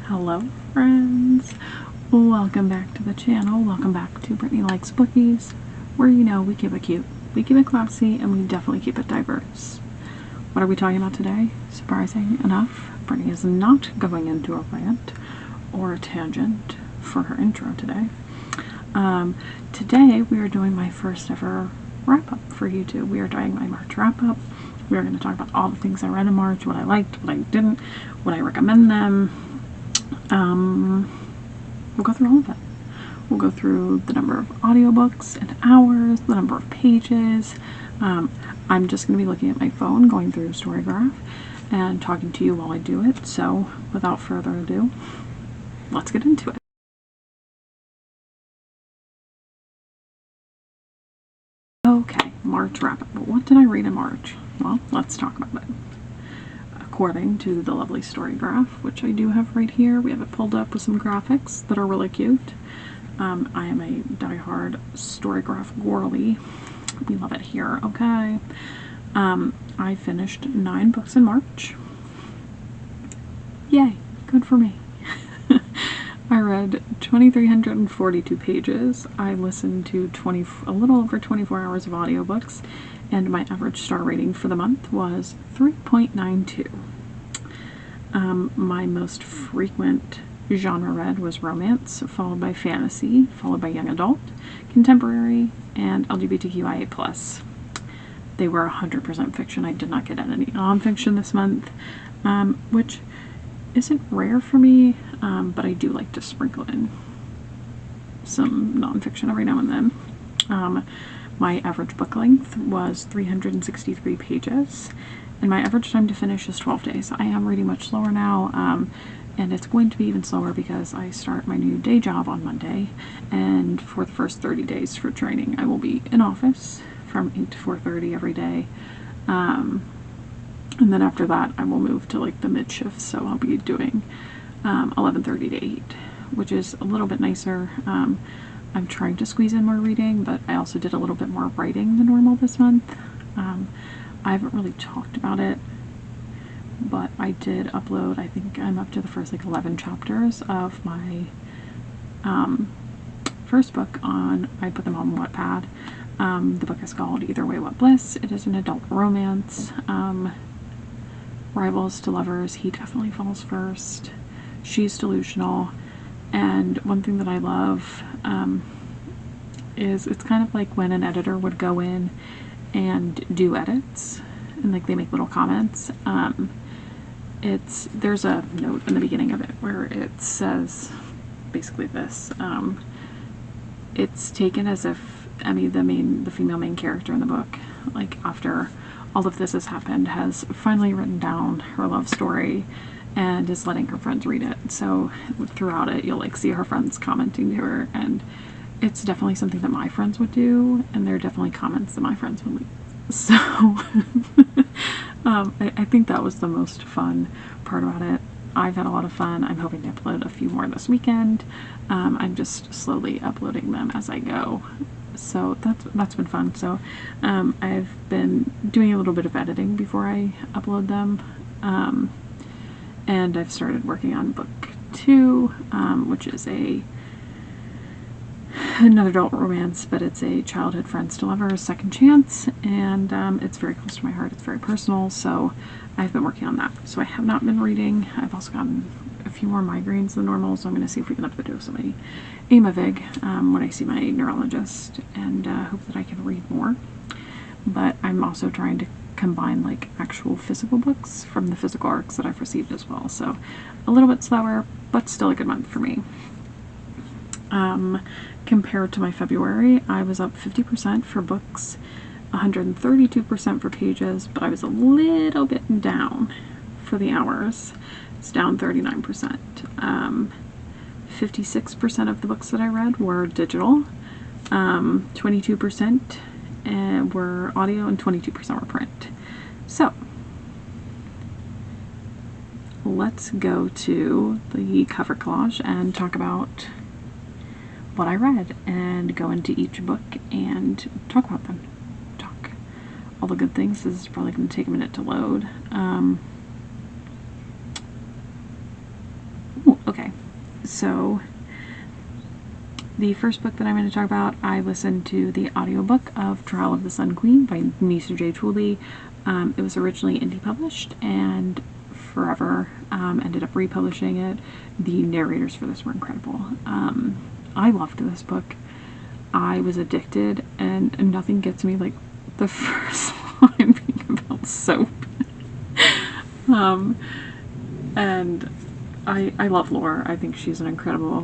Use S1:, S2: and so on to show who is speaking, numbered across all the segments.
S1: Hello friends, welcome back to the channel, welcome back to Brittany Likes Bookies, where we keep it cute, we keep it classy, and we definitely keep it diverse. What are we talking about today? Surprising enough, Brittany is not going into a rant or a tangent for her intro today. Today we are doing my first ever wrap-up for YouTube. We are doing my March wrap-up. We are going to talk about all the things I read in March, what I liked, what I didn't, what I recommend them. We'll go through all of it. We'll go through the number of audiobooks and hours, the number of pages. I'm just going to be looking at my phone, going through StoryGraph, and talking to you while I do it. So, without further ado, let's get into it. Okay, March wrap-up. What did I read in March? Well, let's talk about it. According to the lovely StoryGraph, which I do have right here, we have it pulled up with some graphics that are really cute. I am a diehard StoryGraph girly. We love it here, okay? I finished 9 books in March. Yay, good for me. I read 2,342 pages. I listened to a little over 24 hours of audiobooks, and my average star rating for the month was 3.92. My most frequent genre read was romance, followed by fantasy, followed by young adult, contemporary, and LGBTQIA+. They were 100% fiction. I did not get any nonfiction this month, which isn't rare for me, but I do like to sprinkle in some nonfiction every now and then. My average book length was 363 pages, and my average time to finish is 12 days. I am reading much slower now, and it's going to be even slower because I start my new day job on Monday, and for the first 30 days for training, I will be in office from 8 to 4:30 every day. And then after that, I will move to like the mid shift, so I'll be doing 11:30 to 8, which is a little bit nicer. I'm trying to squeeze in more reading, but I also did a little bit more writing than normal this month. I haven't really talked about it, but I did upload, I think I'm up to the first like 11 chapters of my first book I put them on Wattpad. The book is called Either Way What Bliss. It is an adult romance. Rivals to lovers, he definitely falls first. She's delusional. And one thing that I love is it's kind of like when an editor would go in and do edits and like they make little comments. There's a note in the beginning of it where it says basically this. It's taken as if Emmy, the female main character in the book, like after all of this has happened, has finally written down her love story and is letting her friends read it. So throughout it, you'll like see her friends commenting to her, and it's definitely something that my friends would do, and there are definitely comments that my friends would leave. So I think that was the most fun part about it. I've had a lot of fun. I'm hoping to upload a few more this weekend. I'm just slowly uploading them as I go. So that's been fun. So I've been doing a little bit of editing before I upload them. And I've started working on book 2, which is another adult romance, but it's a childhood friends to lovers second chance, and it's very close to my heart. It's very personal, so I've been working on that. So I have not been reading. I've also gotten a few more migraines than normal, so I'm going to see if we can up the dose of my Aimovig when I see my neurologist, and hope that I can read more. But I'm also trying to combine like actual physical books from the physical arcs that I've received as well. So a little bit slower, but still a good month for me. Compared to my February, I was up 50% for books, 132% for pages, but I was a little bit down for the hours. It's down 39%. 56% of the books that I read were digital, 22% were audio, and 22% were print. So let's go to the cover collage and talk about what I read and go into each book and talk about them. Talk all the good things. This is probably going to take a minute to load. Okay, so the first book that I'm going to talk about, I listened to the audiobook of Trial of the Sun Queen by Nisa J. Tooley. It was originally indie published and forever ended up republishing it. The narrators for this were incredible. I loved this book. I was addicted, and nothing gets me like the first line being about soap. And I love Lore. I think she's an incredible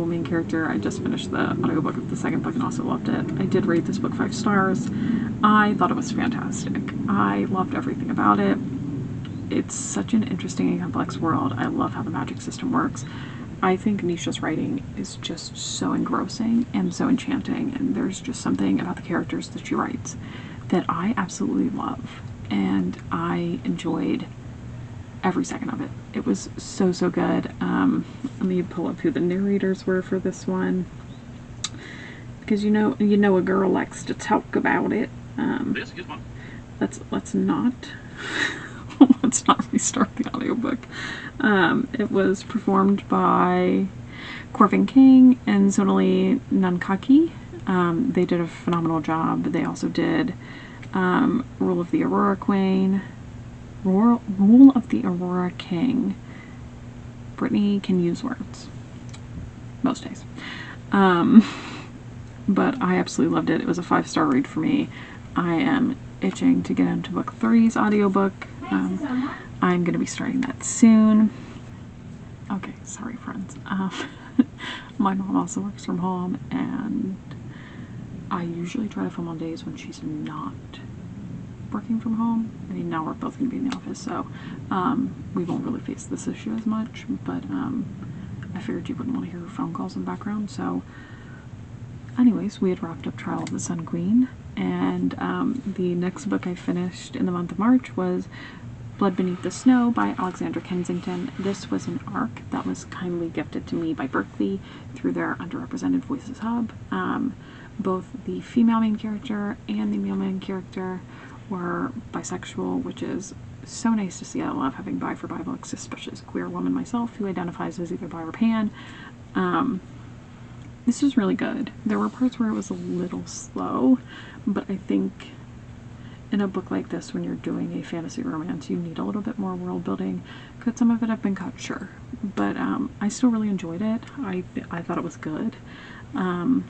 S1: main character. I just finished the audiobook of the second book and also loved it. I did rate this book 5 stars. I thought it was fantastic. I loved everything about it. It's such an interesting and complex world. I love how the magic system works. I think Nisha's writing is just so engrossing and so enchanting, and there's just something about the characters that she writes that I absolutely love, and I enjoyed every second of it. It was so good. Let me pull up who the narrators were for this one, because you know a girl likes to talk about it.
S2: This is one.
S1: Let's not let's not restart the audiobook. It was performed by Corvin King and Sonali Nankaki. They did a phenomenal job. They also did Rule of the Aurora Queen, Rule of the Aurora King. Brittany can use words most days. But I absolutely loved it. It was a 5-star read for me. I am itching to get into book 3's audiobook. I'm going to be starting that soon. Okay, sorry friends. My mom also works from home, and I usually try to film on days when she's not working from home. I mean, now we're both going to be in the office, so we won't really face this issue as much, but I figured you wouldn't want to hear phone calls in the background. So anyways, we had wrapped up Trial of the Sun Queen, and the next book I finished in the month of March was Blood Beneath the Snow by Alexandra Kensington. This was an ARC that was kindly gifted to me by Berkeley through their Underrepresented Voices Hub. Both the female main character and the male main character were bisexual, which is so nice to see. I love having bi for bi books, especially as a queer woman myself who identifies as either bi or pan. This was really good. There were parts where it was a little slow, but I think in a book like this, when you're doing a fantasy romance, you need a little bit more world building. Could some of it have been cut? Sure. But I still really enjoyed it. I thought it was good. I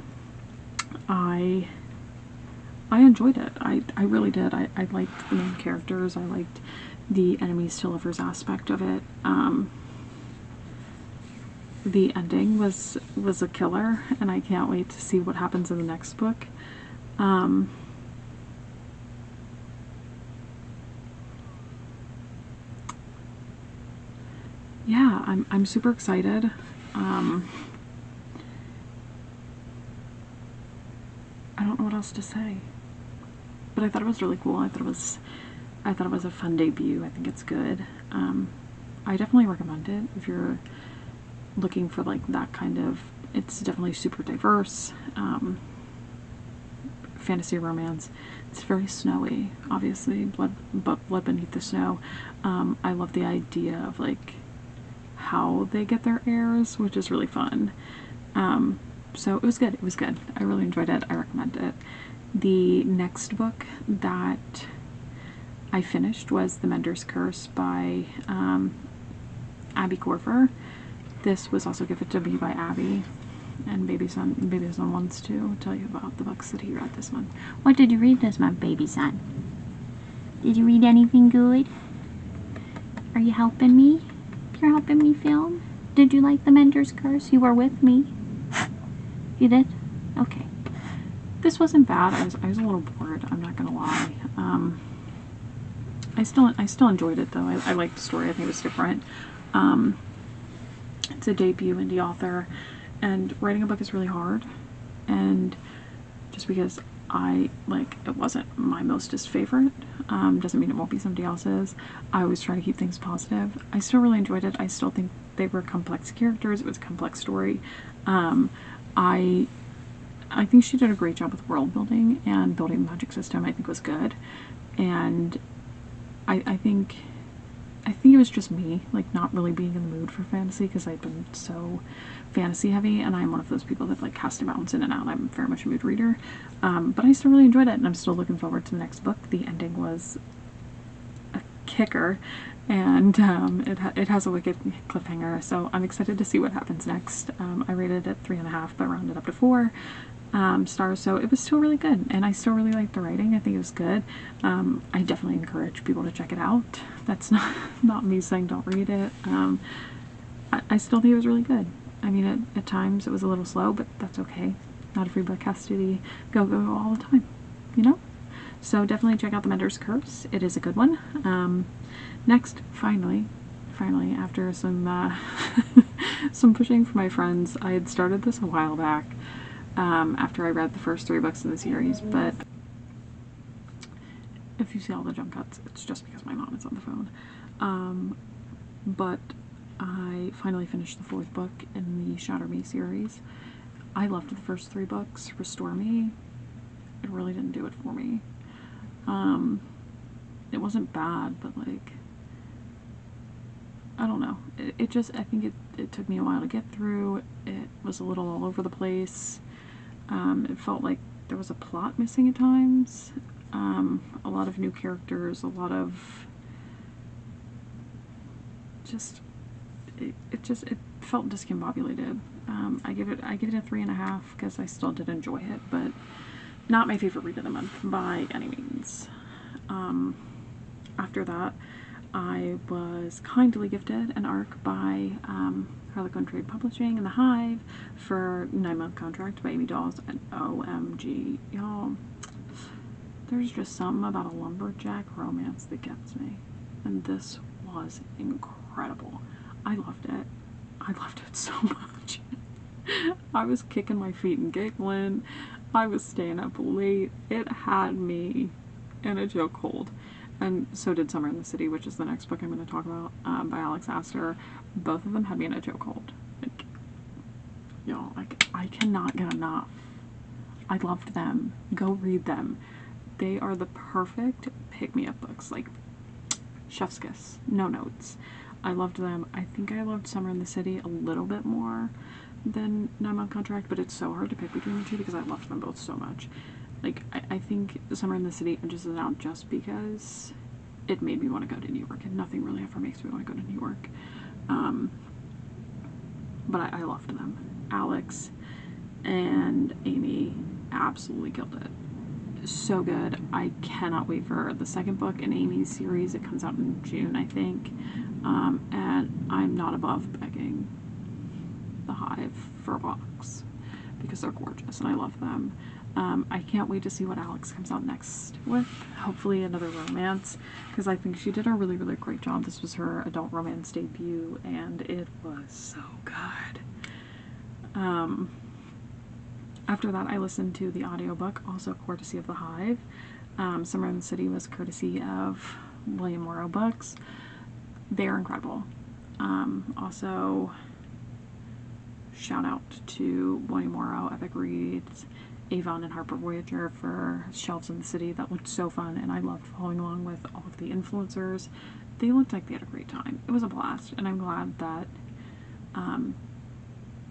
S1: enjoyed it. I really did. I liked the main characters. I liked the enemies to lovers aspect of it. The ending was a killer, and I can't wait to see what happens in the next book. Yeah, I'm super excited. I don't know what else to say, but I thought it was really cool. I thought it was a fun debut. I think it's good. I definitely recommend it if you're looking for like that kind of. It's definitely super diverse. Fantasy romance. It's very snowy, obviously. Blood Beneath the Snow. I love the idea of like how they get their heirs, which is really fun. So it was good. It was good. I really enjoyed it. I recommend it. The next book that I finished was The Mender's Curse by Abby Corver. This was also gifted to me by Abby, and Baby Son wants to tell you about the books that he read this month.
S3: What did you read this month, Baby Son? Did you read anything good? Are you helping me? You're helping me film? Did you like The Mender's Curse? You were with me. You did? Okay.
S1: This wasn't bad. I was a little bored. I'm not gonna lie. I still enjoyed it though. I liked the story. I think it was different. It's a debut indie author, and writing a book is really hard. And just because it wasn't my mostest favorite, doesn't mean it won't be somebody else's. I always try to keep things positive. I still really enjoyed it. I still think they were complex characters. It was a complex story. I think she did a great job with world building and building the magic system. I think was good, and I think I think it was just me, like, not really being in the mood for fantasy because I've been so fantasy heavy, and I'm one of those people that like has to bounce in and out. I'm very much a mood reader, but I still really enjoyed it, and I'm still looking forward to the next book. The ending was a kicker, and it has a wicked cliffhanger, so I'm excited to see what happens next. I rated it 3.5, but rounded up to 4 stars, so it was still really good, and I still really liked the writing. I think it was good. I definitely encourage people to check it out. That's not me saying don't read it. I still think it was really good. I mean, at times it was a little slow, but that's okay. Not every book has to be go all the time, you know? So definitely check out The Mentor's Curse. It is a good one. Next, finally, after some some pushing from my friends, I had started this a while back after I read the first 3 books in the series, but if you see all the jump cuts, it's just because my mom is on the phone. But I finally finished the 4th book in the Shatter Me series. I loved the first 3 books. Restore Me, it really didn't do it for me. It wasn't bad, but like, I don't know. It just, I think it took me a while to get through. It was a little all over the place. It felt like there was a plot missing at times. A lot of new characters, a lot of just, it felt discombobulated. I give it a 3.5 because I still did enjoy it, but not my favorite read of the month by any means. After that, I was kindly gifted an arc by Harlequin Trade Publishing and The Hive for 9-month contract by Amy Dawes, and OMG, y'all, there's just something about a lumberjack romance that gets me, and this was incredible. I loved it. I loved it so much. I was kicking my feet and giggling. I was staying up late. It had me in a chokehold. And so did Summer in the City, which is the next book I'm going to talk about, by Alex Astor. Both of them had me in a chokehold. Like, y'all, I cannot get enough. I loved them. Go read them. They are the perfect pick-me-up books. Like, chef's kiss. No notes. I loved them. I think I loved Summer in the City a little bit more than 9-month contract, but it's so hard to pick between the two because I loved them both so much. Like, I think Summer in the City just is out just because it made me want to go to New York, and nothing really ever makes me want to go to New York. But I loved them. Alex and Amy absolutely killed it. So good. I cannot wait for the second book in Amy's series. It comes out in June, I think. And I'm not above begging The Hive for books because they're gorgeous and I love them. I can't wait to see what Alex comes out next with. Hopefully another romance, because I think she did a really, really great job. This was her adult romance debut, and it was so good. After that, I listened to the audiobook, also courtesy of The Hive. Summer in the City was courtesy of William Morrow Books. They're incredible. Also, shout out to William Morrow, Epic Reads, Avon and Harper Voyager for Shelves in the City. That looked so fun, and I loved following along with all of the influencers. They looked like they had a great time. It was a blast, and I'm glad that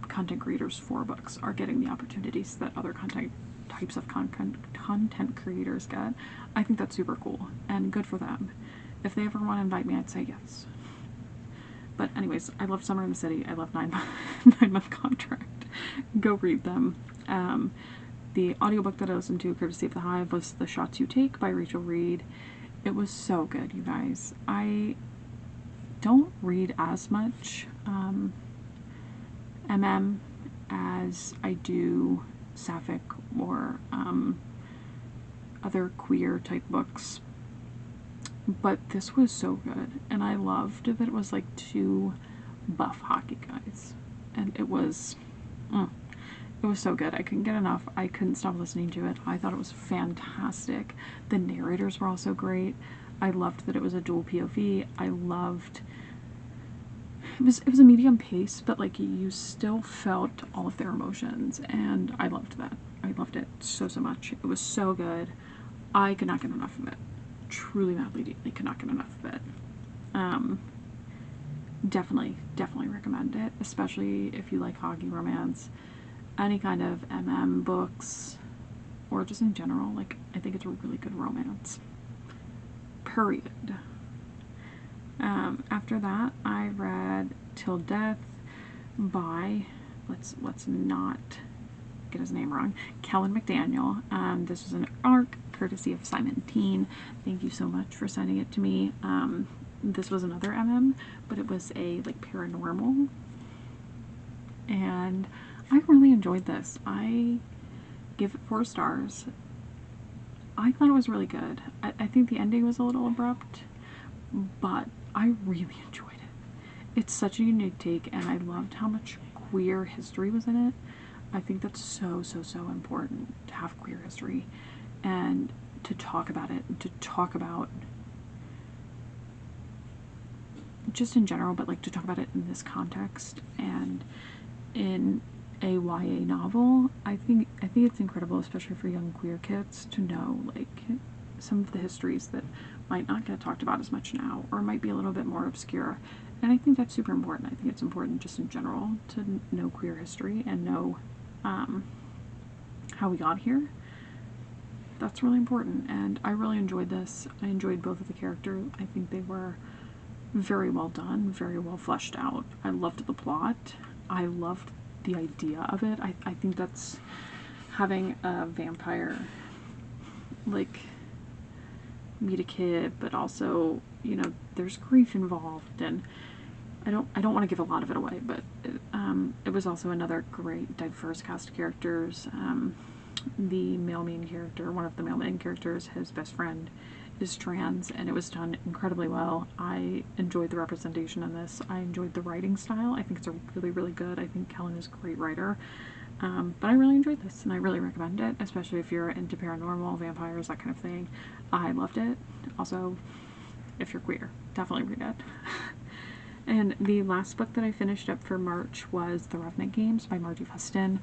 S1: content creators for books are getting the opportunities that other types of content creators get. I think that's super cool, and good for them. If they ever want to invite me, I'd say yes. But anyways, I love Summer in the City. I love 9-month contract. Go read them. The audiobook that I listened to, courtesy of The Hive, was The Shots You Take by Rachel Reed. It was so good, you guys. I don't read as much MM as I do sapphic or other queer type books, but this was so good, and I loved that it was like 2 buff hockey guys, and it was so good. I couldn't get enough. I couldn't stop listening to it. I thought it was fantastic. The narrators were also great. I loved that it was a dual POV. I loved it was a medium pace, but like you still felt all of their emotions, and I loved that. I loved it so much. It was so good. I could not get enough of it. Truly, madly, deeply could not get enough of it. Definitely recommend it, especially if you like hockey romance, any kind of books, or just in general. Like, I think it's a really good romance. Period. After that, I read Till Death by, let's not get his name wrong, Kellen McDaniel. This was an arc courtesy of Simon Teen. Thank you so much for sending it to me. This was another but it was a like paranormal, and I really enjoyed this. I give it 4 stars. I thought it was really good. I think the ending was a little abrupt, but I really enjoyed it. It's such a unique take, and I loved how much queer history was in it. I think that's so important to have queer history and to talk about it, and to talk about just in general, but like to talk about it in this context and in a YA novel. I think it's incredible, especially for young queer kids, to know like some of the histories that might not get talked about as much now, or might be a little bit more obscure. And I think that's super important. I think it's important just in general to know queer history and know how we got here. That's really important, and I really enjoyed this. I enjoyed both of the characters. I think they were very well done, very well fleshed out. I loved the plot. I loved the idea of it. I think that's having a vampire like meet a kid, but also, you know, there's grief involved, and I don't want to give a lot of it away, but it was also another great diverse cast of characters. The male main character, one of the male main characters, his best friend is trans, and it was done incredibly well. I enjoyed the representation in this. I enjoyed the writing style. I think it's a really good. I think Kellen is a great writer. But I really enjoyed this, and I really recommend it, especially if you're into paranormal, vampires, that kind of thing. I loved it. Also, if you're queer, definitely read it. And the last book that I finished up for March was The Revenant Games by Margie Fustin.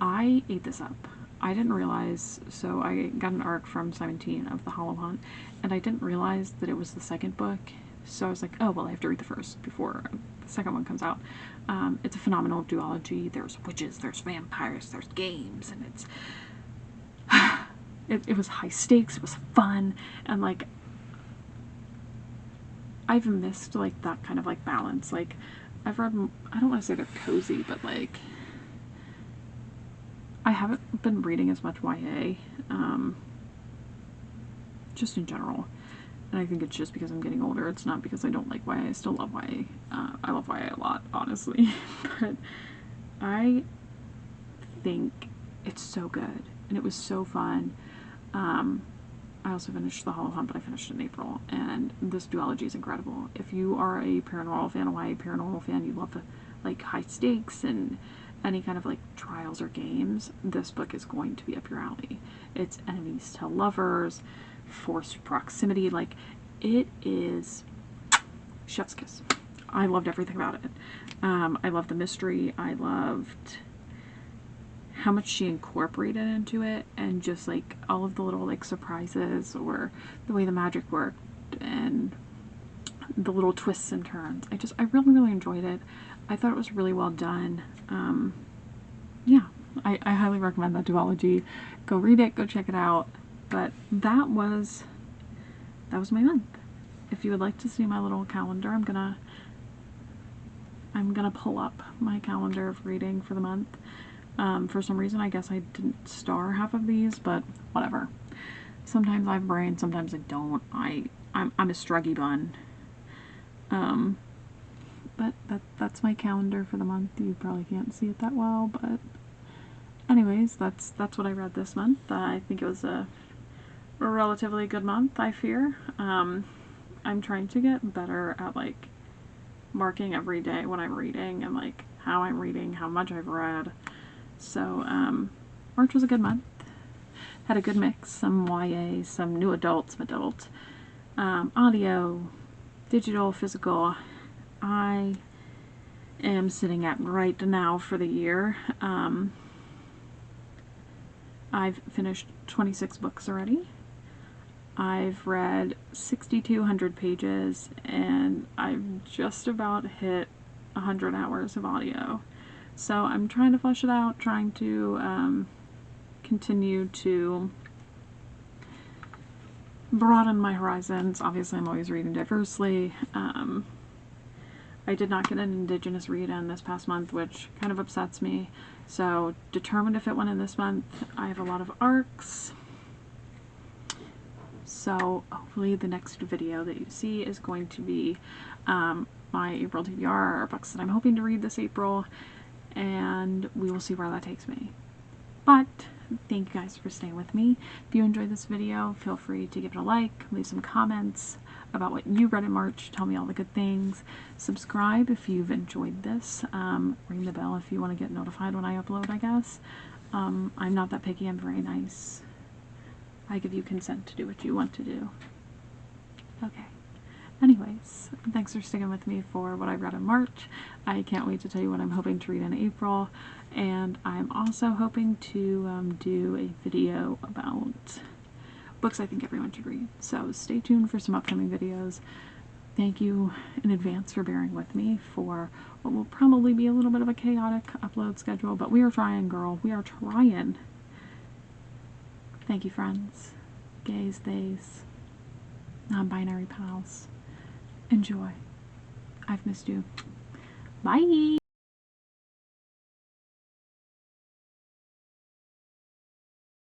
S1: I ate this up. I didn't realize, so I got an arc from Simon Teen of The Hollow Hunt, and I didn't realize that it was the second book, so I was like, oh, well, I have to read the first before the second one comes out. It's a phenomenal duology. There's witches, there's vampires, there's games, and it was high stakes, it was fun, and like, I've missed like that kind of like balance. Like, I've read, I don't want to say they're cozy, but like, I haven't been reading as much YA, just in general. And I think it's just because I'm getting older. It's not because I don't like YA. I still love YA. I love YA a lot, honestly. But I think it's so good, and it was so fun. I also finished The Hollow Hunt, but I finished it in April, and this duology is incredible. If you are a paranormal fan, a YA paranormal fan, you love the like high stakes and any kind of like trials or games, this book is going to be up your alley. It's enemies to lovers, forced proximity, like it is chef's kiss. I loved everything about it. I loved the mystery. I loved how much she incorporated into it, and just like all of the little like surprises, or the way the magic worked, and the little twists and turns. I really enjoyed it. I thought it was really well done. Yeah, I highly recommend that duology. Go read it, go check it out. But that was my month. If you would like to see my little calendar, I'm gonna pull up my calendar of reading for the month. For some reason, I guess I didn't star half of these, but whatever. Sometimes I have brain, sometimes I don't. I'm a struggy bun. But that's my calendar for the month. You probably can't see it that well, but anyways, that's what I read this month. I think it was a relatively good month, I fear. I'm trying to get better at like marking every day what I'm reading, and like how I'm reading, how much I've read. So March was a good month. Had a good mix, some YA, some new adult, some adult, audio, digital, physical. I am sitting at right now for the year. I've finished 26 books already. I've read 6,200 pages, and I've just about hit 100 hours of audio. So I'm trying to flesh it out, trying to continue to broaden my horizons. Obviously, I'm always reading diversely. I did not get an Indigenous read in this past month, which kind of upsets me. So, determined if it went in this month. I have a lot of arcs. So, hopefully the next video that you see is going to be my April TBR, or books that I'm hoping to read this April, and we will see where that takes me. But thank you guys for staying with me. If you enjoyed this video, feel free to give it a like, leave some comments about what you read in March, tell me all the good things. Subscribe if you've enjoyed this. Ring the bell if you want to get notified when I upload, I guess. I'm not that picky, I'm very nice. I give you consent to do what you want to do. Okay. Anyways, thanks for sticking with me for what I read in March. I can't wait to tell you what I'm hoping to read in April, and I'm also hoping to do a video about books I think everyone should read. So stay tuned for some upcoming videos. Thank you in advance for bearing with me for what will probably be a little bit of a chaotic upload schedule, but we are trying, girl. We are trying. Thank you, friends. Gays, theys, non-binary pals. Enjoy. I've missed you. Bye.